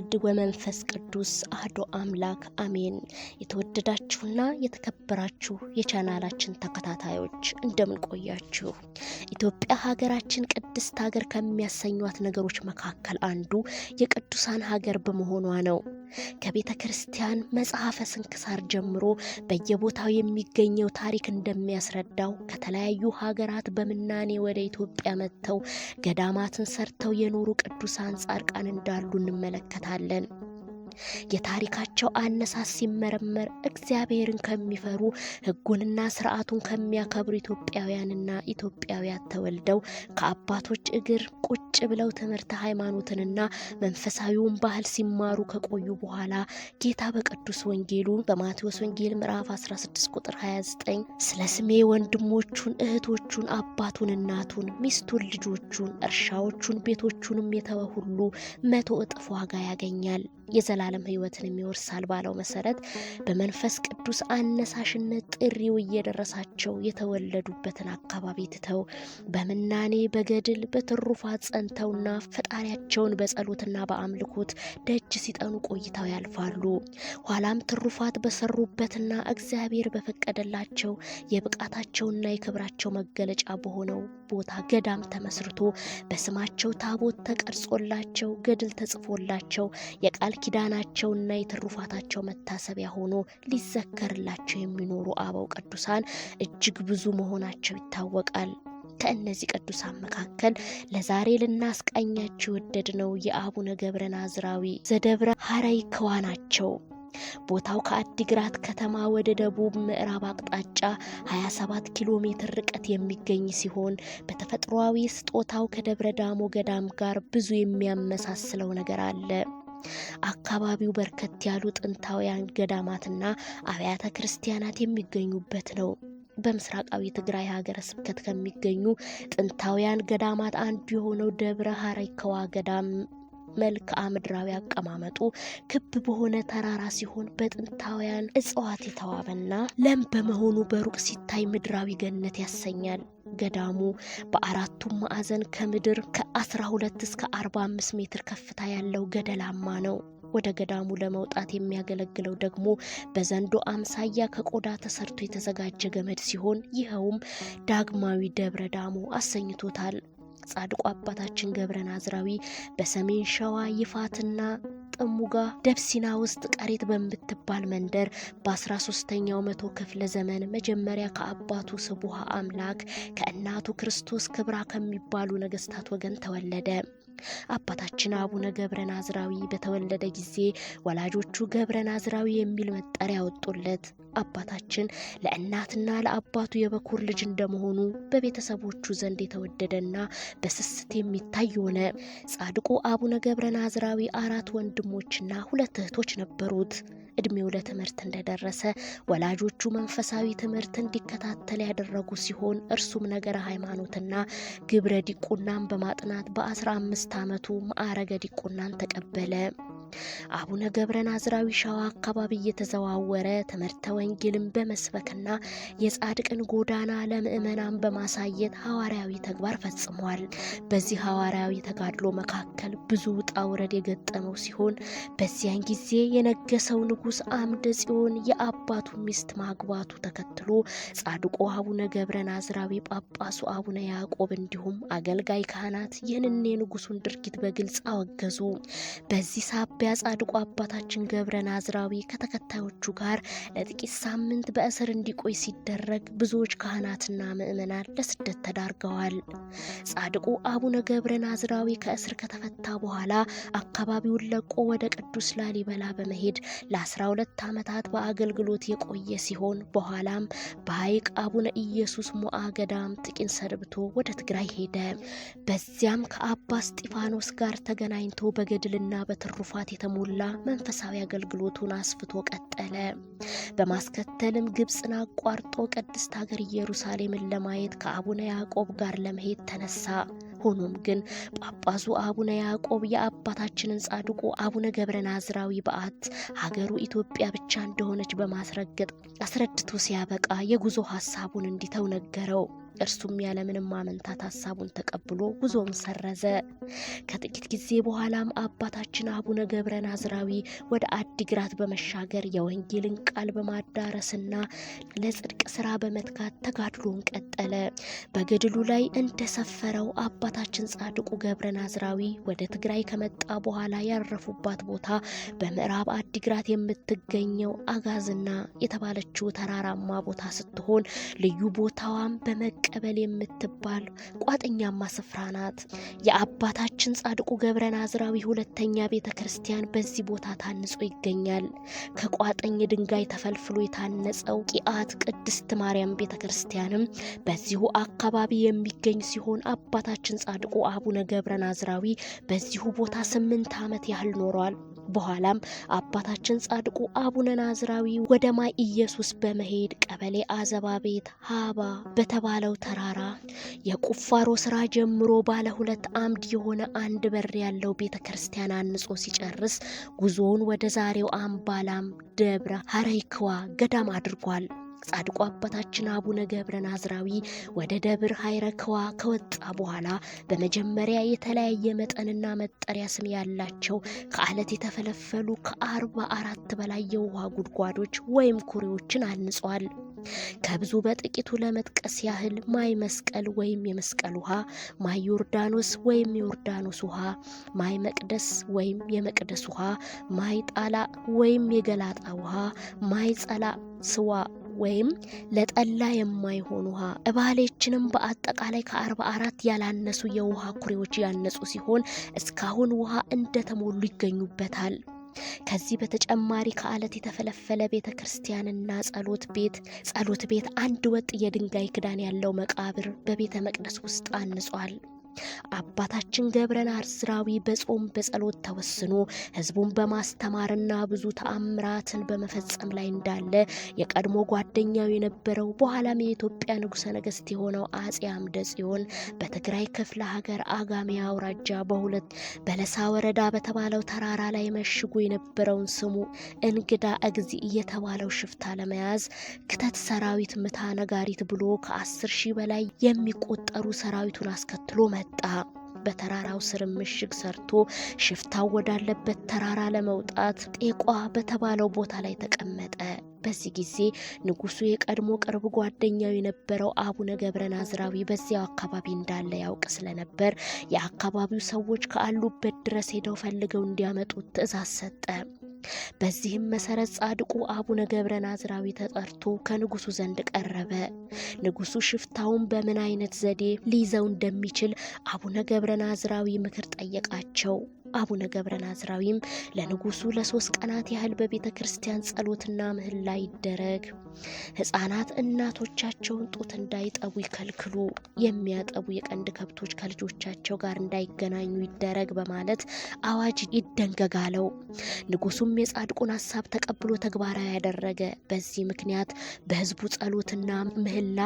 ወወልድ ወመንፈስ ቅዱስ አሐዱ አምላክ አሜን። የተወደዳችሁና የተከበራችሁ የቻናላችን ተከታታዮች እንደምን ቆያችሁ? ኢትዮጵያ ሀገራችን ቅድስት ሀገር ከሚያሰኟት ነገሮች መካከል አንዱ የቅዱሳን ሀገር በመሆኗ ነው። ከቤተ ክርስቲያን መጽሐፈ ስንክሳር ጀምሮ በየቦታው የሚገኘው ታሪክ እንደሚያስረዳው ከተለያዩ ሀገራት በምናኔ ወደ ኢትዮጵያ መጥተው ገዳማትን ሰርተው የኖሩ ቅዱሳን ጻድቃን እንዳሉ እንመለከታለን። የታሪካቸው አነሳስ ሲመረመር እግዚአብሔርን ከሚፈሩ ሕጉንና ስርዓቱን ከሚያከብሩ ኢትዮጵያውያንና ኢትዮጵያውያት ተወልደው ከአባቶች እግር ቁጭ ብለው ትምህርተ ሃይማኖትንና መንፈሳዊውን ባህል ሲማሩ ከቆዩ በኋላ ጌታ በቅዱስ ወንጌሉ በማቴዎስ ወንጌል ምዕራፍ 16 ቁጥር 29 ስለ ስሜ ወንድሞቹን እህቶቹን አባቱን እናቱን ሚስቱን ልጆቹን እርሻዎቹን ቤቶቹንም የተወ ሁሉ 100 እጥፍ ዋጋ ያገኛል የዘላለም ሕይወትን ይወርሳል ባለው መሰረት በመንፈስ ቅዱስ አነሳሽነት ጥሪው እየደረሳቸው የተወለዱበትን አካባቢ ትተው በምናኔ በገድል በትሩፋት ጸንተውና ፈጣሪያቸውን በጸሎትና በአምልኮት ደጅ ሲጠኑ ቆይተው ያልፋሉ። ኋላም ትሩፋት በሰሩበትና እግዚአብሔር በፈቀደላቸው የብቃታቸውና የክብራቸው መገለጫ በሆነው ቦታ ገዳም ተመስርቶ በስማቸው ታቦት ተቀርጾላቸው ገድል ተጽፎላቸው የቃል ኪዳናቸውና የትሩፋታቸው መታሰቢያ ሆኖ ሊዘከርላቸው የሚኖሩ አበው ቅዱሳን እጅግ ብዙ መሆናቸው ይታወቃል። ከእነዚህ ቅዱሳን መካከል ለዛሬ ልናስቃኛቸው የወደድነው የአቡነ ገብረ ናዝራዊ ዘደብረ ሐረይክዋ ናቸው። ቦታው ከአዲግራት ከተማ ወደ ደቡብ ምዕራብ አቅጣጫ 27 ኪሎ ሜትር ርቀት የሚገኝ ሲሆን በተፈጥሯዊ ስጦታው ከደብረ ዳሞ ገዳም ጋር ብዙ የሚያመሳስለው ነገር አለ። አካባቢው በርከት ያሉ ጥንታውያን ገዳማትና አብያተ ክርስቲያናት የሚገኙበት ነው። በምስራቃዊ ትግራይ ሀገረ ስብከት ከሚገኙ ጥንታውያን ገዳማት አንዱ የሆነው ደብረ ሐረይክዋ ገዳም መልክዓ ምድራዊ አቀማመጡ ክብ በሆነ ተራራ ሲሆን በጥንታውያን እጽዋት የተዋበና ለም በመሆኑ በሩቅ ሲታይ ምድራዊ ገነት ያሰኛል። ገዳሙ በአራቱም ማዕዘን ከምድር ከ12 እስከ 45 ሜትር ከፍታ ያለው ገደላማ ነው። ወደ ገዳሙ ለመውጣት የሚያገለግለው ደግሞ በዘንዶ አምሳያ ከቆዳ ተሰርቶ የተዘጋጀ ገመድ ሲሆን ይኸውም ዳግማዊ ደብረ ዳሞ አሰኝቶታል። ጻድቁ አባታችን ገብረ ናዝራዊ በሰሜን ሸዋ ይፋትና ጥሙጋ ደብሲና ውስጥ ቀሬት በምትባል መንደር በ13ኛው መቶ ክፍለ ዘመን መጀመሪያ ከአባቱ ስቡሃ አምላክ ከእናቱ ክርስቶስ ክብራ ከሚባሉ ነገስታት ወገን ተወለደ። አባታችን አቡነ ገብረ ናዝራዊ በተወለደ ጊዜ ወላጆቹ ገብረ ናዝራዊ የሚል መጠሪያ ወጡለት። አባታችን ለእናትና ለአባቱ የበኩር ልጅ እንደመሆኑ በቤተሰቦቹ ዘንድ የተወደደና በስስት የሚታይ ሆነ። ጻድቁ አቡነ ገብረ ናዝራዊ 4 ወንድሞችና 2 እህቶች ነበሩት። እድሜው ለትምህርት እንደደረሰ ወላጆቹ መንፈሳዊ ትምህርት እንዲከታተል ያደረጉ ሲሆን እርሱም ነገረ ሃይማኖትና ግብረ ዲቁናን በማጥናት በ15 ዓመቱ ማዕረገ ዲቁናን ተቀበለ። አቡነ ገብረ ናዝራዊ ሸዋ አካባቢ እየተዘዋወረ ትምህርተ ወንጌልን በመስበክና የጻድቅን ጎዳና ለምእመናን በማሳየት ሐዋርያዊ ተግባር ፈጽሟል። በዚህ ሐዋርያዊ ተጋድሎ መካከል ብዙ ውጣ ውረድ የገጠመው ሲሆን በዚያን ጊዜ የነገሰው ንጉሥ አምደ ጽዮን የአባቱ ሚስት ማግባቱ ተከትሎ ጻድቁ አቡነ ገብረ ናዝራዊ ጳጳሱ አቡነ ያዕቆብ እንዲሁም አገልጋይ ካህናት ይህንን የንጉሱን ድርጊት በግልጽ አወገዙ። በዚህ ጻድቁ አባታችን ገብረ ናዝራዊ ከተከታዮቹ ጋር ለጥቂት ሳምንት በእስር እንዲቆይ ሲደረግ ብዙዎች ካህናትና ምእመናን ለስደት ተዳርገዋል። ጻድቁ አቡነ ገብረ ናዝራዊ ከእስር ከተፈታ በኋላ አካባቢውን ለቆ ወደ ቅዱስ ላሊበላ በመሄድ ለ12 ዓመታት በአገልግሎት የቆየ ሲሆን በኋላም በሐይቅ አቡነ ኢየሱስ ሞዓ ገዳም ጥቂት ሰንብቶ ወደ ትግራይ ሄደ። በዚያም ከአባ እስጢፋኖስ ጋር ተገናኝቶ በገድልና በትሩፋት የተሞላ መንፈሳዊ አገልግሎቱን አስፍቶ ቀጠለ። በማስከተልም ግብጽን አቋርጦ ቅድስት ሀገር ኢየሩሳሌምን ለማየት ከአቡነ ያዕቆብ ጋር ለመሄድ ተነሳ። ሆኖም ግን ጳጳሱ አቡነ ያዕቆብ የአባታችንን ጻድቁ አቡነ ገብረ ናዝራዊ በዓት ሀገሩ ኢትዮጵያ ብቻ እንደሆነች በማስረገጥ አስረድቶ ሲያበቃ የጉዞ ሐሳቡን እንዲተው ነገረው። እርሱም ያለምንም ማመንታት ሐሳቡን ተቀብሎ ጉዞውን ሰረዘ። ከጥቂት ጊዜ በኋላም አባታችን አቡነ ገብረ ናዝራዊ ወደ አዲግራት በመሻገር የወንጌልን ቃል በማዳረስና ለጽድቅ ስራ በመትጋት ተጋድሎን ቀጠለ። በገድሉ ላይ እንደሰፈረው አባታችን ጻድቁ ገብረ ናዝራዊ ወደ ትግራይ ከመጣ በኋላ ያረፉባት ቦታ በምዕራብ አዲግራት የምትገኘው አጋዝና የተባለችው ተራራማ ቦታ ስትሆን ልዩ ቦታዋም በመቀበል የምትባል ቋጥኛማ ስፍራ ናት። የአባታችን ጻድቁ ገብረ ናዝራዊ ሁለተኛ ቤተክርስቲያን በዚህ ቦታ ታንጾ ይገኛል። ከቋጥኝ ድንጋይ ተፈልፍሎ የታነጸው ቂአት ቅድስት ማርያም ቤተክርስቲያንም በዚሁ አካባቢ የሚገኝ ሲሆን አባታችን ጻድቁ አቡነ ገብረ ናዝራዊ በዚሁ ቦታ 8 ዓመት ያህል ኖሯል። በኋላም አባታችን ጻድቁ አቡነ ናዝራዊ ወደ ማይ ኢየሱስ በመሄድ ቀበሌ አዘባ ቤት ሃባ በተባለው ተራራ የቁፋሮ ስራ ጀምሮ ባለ 2 አምድ የሆነ አንድ በር ያለው ቤተክርስቲያን አንጾ ሲጨርስ ጉዞውን ወደ ዛሬው አምባላም ደብረ ሀረይክዋ ገዳም አድርጓል። ጻድቁ አባታችን አቡነ ገብረ ናዝራዊ ወደ ደብር ሀይረክዋ ከወጣ በኋላ በመጀመሪያ የተለያየ መጠንና መጠሪያ ስም ያላቸው ከአለት የተፈለፈሉ ከ44 በላይ የውሃ ጉድጓዶች ወይም ኩሬዎችን አንጿል። ከብዙ በጥቂቱ ለመጥቀስ ያህል ማይ መስቀል ወይም የመስቀል ውሃ፣ ማይ ዮርዳኖስ ወይም የዮርዳኖስ ውሃ፣ ማይ መቅደስ ወይም የመቅደስ ውሃ፣ ማይ ጣላ ወይም የገላጣ ውሃ፣ ማይ ጸላ ስዋ ወይም ለጠላ የማይሆን ውሃ እባሌችንም በአጠቃላይ ከ44 ያላነሱ የውሃ ኩሬዎች ያነጹ ሲሆን እስካሁን ውሃ እንደተሞሉ ይገኙበታል። ከዚህ በተጨማሪ ከአለት የተፈለፈለ ቤተክርስቲያንና ጸሎት ቤት አንድ ወጥ የድንጋይ ክዳን ያለው መቃብር በቤተ መቅደስ ውስጥ አንጿል። አባታችን ገብረ ናዝራዊ በጾም በጸሎት ተወስኖ ህዝቡን በማስተማርና ብዙ ተአምራትን በመፈጸም ላይ እንዳለ የቀድሞ ጓደኛው የነበረው በኋላም የኢትዮጵያ ንጉሠ ነገሥት የሆነው አጼ አምደ ጽዮን በትግራይ ክፍለ ሀገር አጋሜ አውራጃ በለሳ ወረዳ በተባለው ተራራ ላይ መሽጎ የነበረውን ስሙ እንግዳ እግዚእ የተባለው ሽፍታ ለመያዝ ክተት ሰራዊት ምታ ነጋሪት ብሎ ከ10,000 በላይ የሚቆጠሩ ሰራዊቱን አስከትሎ መጣ። በተራራው ስር ምሽግ ሰርቶ ሽፍታው ወዳለበት ተራራ ለመውጣት ጤቋ በተባለው ቦታ ላይ ተቀመጠ። በዚህ ጊዜ ንጉሱ የቀድሞ ቅርብ ጓደኛው የነበረው አቡነ ገብረ ናዝራዊ በዚያው አካባቢ እንዳለ ያውቅ ስለነበር የአካባቢው ሰዎች ካሉበት ድረስ ሄደው ፈልገው እንዲያመጡት ትእዛዝ ሰጠ። በዚህም መሰረት ጻድቁ አቡነ ገብረ ናዝራዊ ተጠርቶ ከንጉሱ ዘንድ ቀረበ። ንጉሱ ሽፍታውን በምን አይነት ዘዴ ሊይዘው እንደሚችል አቡነ ገብረ ናዝራዊ ምክር ጠየቃቸው። አቡነ ገብረ ናዝራዊም ለንጉሱ ለ3 ቀናት ያህል በቤተ ክርስቲያን ጸሎትና ምህላ ይደረግ፣ ሕፃናት እናቶቻቸውን ጡት እንዳይጠቡ ይከልክሉ፣ የሚያጠቡ የቀንድ ከብቶች ከልጆቻቸው ጋር እንዳይገናኙ ይደረግ በማለት አዋጅ ይደንገጋለው። ንጉሱም የጻድቁን ሐሳብ ተቀብሎ ተግባራዊ ያደረገ። በዚህ ምክንያት በህዝቡ ጸሎትና ምህላ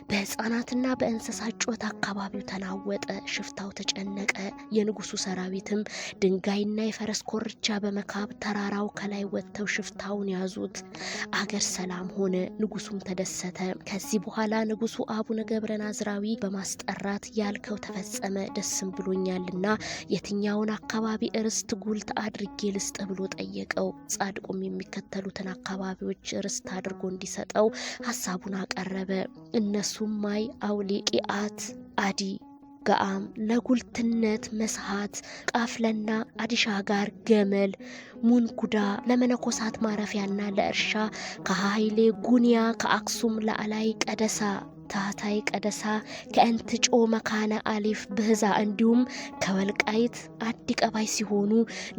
በሕፃናትና በእንስሳት ጩኸት አካባቢው ተናወጠ። ሽፍታው ተጨነቀ። የንጉሱ ሰራዊትም ድንጋይና የፈረስ ኮርቻ በመካብ ተራራው ከላይ ወጥተው ሽፍታውን ያዙት። አገር ሰላም ሆነ። ንጉሱም ተደሰተ። ከዚህ በኋላ ንጉሱ አቡነ ገብረ ናዝራዊ በማስጠራት ያልከው ተፈጸመ፣ ደስም ብሎኛልና የትኛውን አካባቢ ርስት ጉልት አድርጌ ልስጥ ብሎ ጠየቀው። ጻድቁም የሚከተሉትን አካባቢዎች ርስት አድርጎ እንዲሰጠው ሐሳቡን አቀረበ። እነሱም ማይ፣ አውሊ፣ ቂአት፣ አዲ ጋአም፣ ለጉልትነት መስሃት፣ ቃፍለና አዲሻጋር፣ ገመል፣ ሙንኩዳ ለመነኮሳት ማረፊያና ለእርሻ፣ ከኃይሌ ጉንያ፣ ከአክሱም ላዕላይ ቀደሳ ታታይ ቀደሳ፣ ከእንትጮ መካነ አሊፍ ብህዛ እንዲሁም ከወልቃይት አዲ ቀባይ ሲሆኑ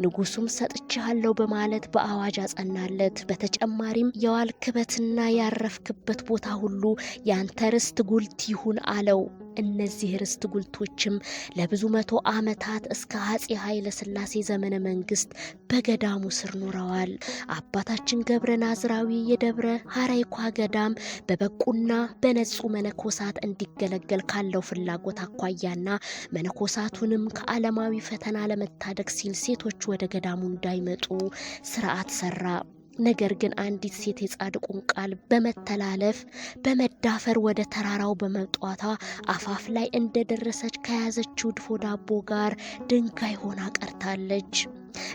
ንጉሱም ሰጥቻለሁ በማለት በአዋጅ አጸናለት። በተጨማሪም የዋልክበትና ያረፍክበት ቦታ ሁሉ ያንተ ርስት ጉልት ይሁን አለው። እነዚህ ርስት ጉልቶችም ለብዙ 100 ዓመታት እስከ አፄ ኃይለ ሥላሴ ዘመነ መንግስት በገዳሙ ስር ኖረዋል። አባታችን ገብረ ናዝራዊ የደብረ ሀራይኳ ገዳም በበቁና በነጹ መነኮሳት እንዲገለገል ካለው ፍላጎት አኳያና መነኮሳቱንም ከዓለማዊ ፈተና ለመታደግ ሲል ሴቶች ወደ ገዳሙ እንዳይመጡ ስርዓት ሰራ። ነገር ግን አንዲት ሴት የጻድቁን ቃል በመተላለፍ በመዳፈር ወደ ተራራው በመውጣቷ አፋፍ ላይ እንደደረሰች ከያዘችው ድፎ ዳቦ ጋር ድንጋይ ሆና ቀርታለች።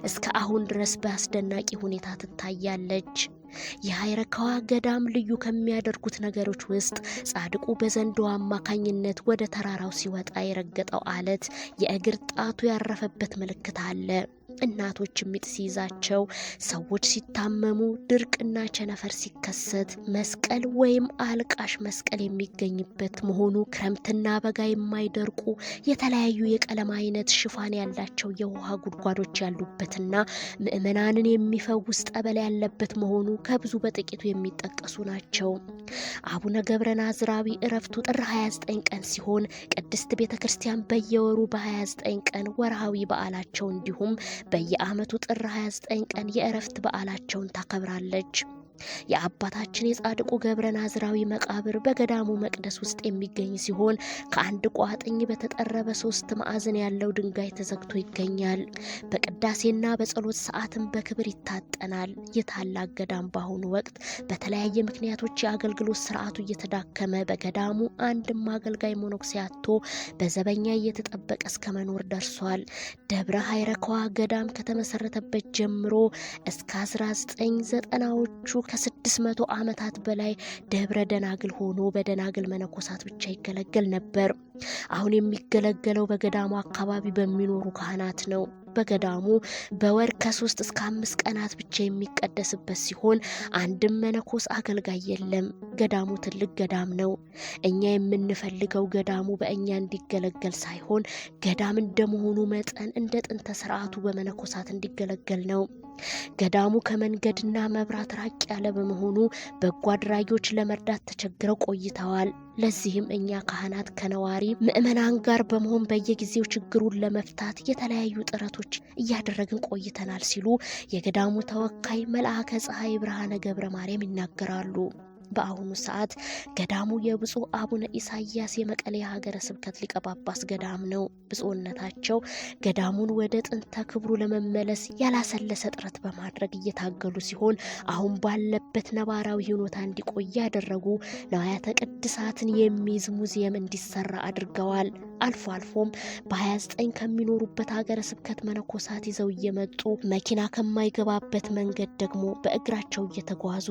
እስከ አሁን ድረስ በአስደናቂ ሁኔታ ትታያለች። የሀይረካዋ ገዳም ልዩ ከሚያደርጉት ነገሮች ውስጥ ጻድቁ በዘንዶ አማካኝነት ወደ ተራራው ሲወጣ የረገጠው አለት የእግር ጣቱ ያረፈበት ምልክት አለ። እናቶች ምጥ ሲይዛቸው፣ ሰዎች ሲታመሙ፣ ድርቅና ቸነፈር ሲከሰት መስቀል ወይም አልቃሽ መስቀል የሚገኝበት መሆኑ ክረምትና በጋ የማይደርቁ የተለያዩ የቀለም አይነት ሽፋን ያላቸው የውሃ ጉድጓዶች ያሉበትና ምእመናንን የሚፈውስ ጠበል ያለበት መሆኑ ከብዙ በጥቂቱ የሚጠቀሱ ናቸው። አቡነ ገብረ ናዝራዊ ዕረፍቱ ጥር 29 ቀን ሲሆን ቅድስት ቤተክርስቲያን በየወሩ በ29 ቀን ወርሃዊ በዓላቸው እንዲሁም በየዓመቱ ጥር 29 ቀን የዕረፍት በዓላቸውን ታከብራለች። የአባታችን የጻድቁ ገብረ ናዝራዊ መቃብር በገዳሙ መቅደስ ውስጥ የሚገኝ ሲሆን ከአንድ ቋጥኝ በተጠረበ 3 ማዕዘን ያለው ድንጋይ ተዘግቶ ይገኛል። በቅዳሴና በጸሎት ሰዓትም በክብር ይታጠናል። የታላቅ ገዳም በአሁኑ ወቅት በተለያየ ምክንያቶች የአገልግሎት ስርዓቱ እየተዳከመ በገዳሙ አንድም አገልጋይ ሞኖክሴ አጥቶ በዘበኛ እየተጠበቀ እስከ መኖር ደርሷል። ደብረ ሀይረካዋ ገዳም ከተመሰረተበት ጀምሮ እስከ 1990ዎቹ ከ600 ዓመታት በላይ ደብረ ደናግል ሆኖ በደናግል መነኮሳት ብቻ ይገለገል ነበር። አሁን የሚገለገለው በገዳሙ አካባቢ በሚኖሩ ካህናት ነው። በገዳሙ በወር ከ3 እስከ 5 ቀናት ብቻ የሚቀደስበት ሲሆን አንድም መነኮስ አገልጋይ የለም። ገዳሙ ትልቅ ገዳም ነው። እኛ የምንፈልገው ገዳሙ በእኛ እንዲገለገል ሳይሆን ገዳም እንደመሆኑ መጠን እንደ ጥንተ ስርዓቱ በመነኮሳት እንዲገለገል ነው። ገዳሙ ከመንገድና መብራት ራቅ ያለ በመሆኑ በጎ አድራጊዎች ለመርዳት ተቸግረው ቆይተዋል። ለዚህም እኛ ካህናት ከነዋሪ ምእመናን ጋር በመሆን በየጊዜው ችግሩን ለመፍታት የተለያዩ ጥረቶች እያደረግን ቆይተናል ሲሉ የገዳሙ ተወካይ መልአከ ፀሐይ ብርሃነ ገብረ ማርያም ይናገራሉ። በአሁኑ ሰዓት ገዳሙ የብፁዕ አቡነ ኢሳያስ የመቀሌ ሀገረ ስብከት ሊቀ ጳጳስ ገዳም ነው። ብፁዕነታቸው ገዳሙን ወደ ጥንተ ክብሩ ለመመለስ ያላሰለሰ ጥረት በማድረግ እየታገሉ ሲሆን አሁን ባለበት ነባራዊ ሁኔታ እንዲቆይ ያደረጉ ንዋያተ ቅድሳትን የሚይዝ ሙዚየም እንዲሰራ አድርገዋል። አልፎ አልፎም በ29 ከሚኖሩበት ሀገረ ስብከት መነኮሳት ይዘው እየመጡ መኪና ከማይገባበት መንገድ ደግሞ በእግራቸው እየተጓዙ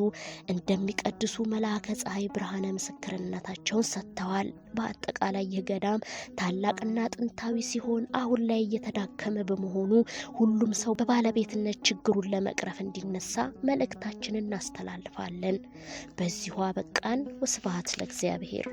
እንደሚቀድሱ መልአከ ፀሐይ ብርሃነ ምስክርነታቸውን ሰጥተዋል። በአጠቃላይ ይህ ገዳም ታላቅና ጥንታዊ ሲሆን አሁን ላይ እየተዳከመ በመሆኑ ሁሉም ሰው በባለቤትነት ችግሩን ለመቅረፍ እንዲነሳ መልእክታችንን እናስተላልፋለን። በዚሁ አበቃን። ወስብሐት ለእግዚአብሔር።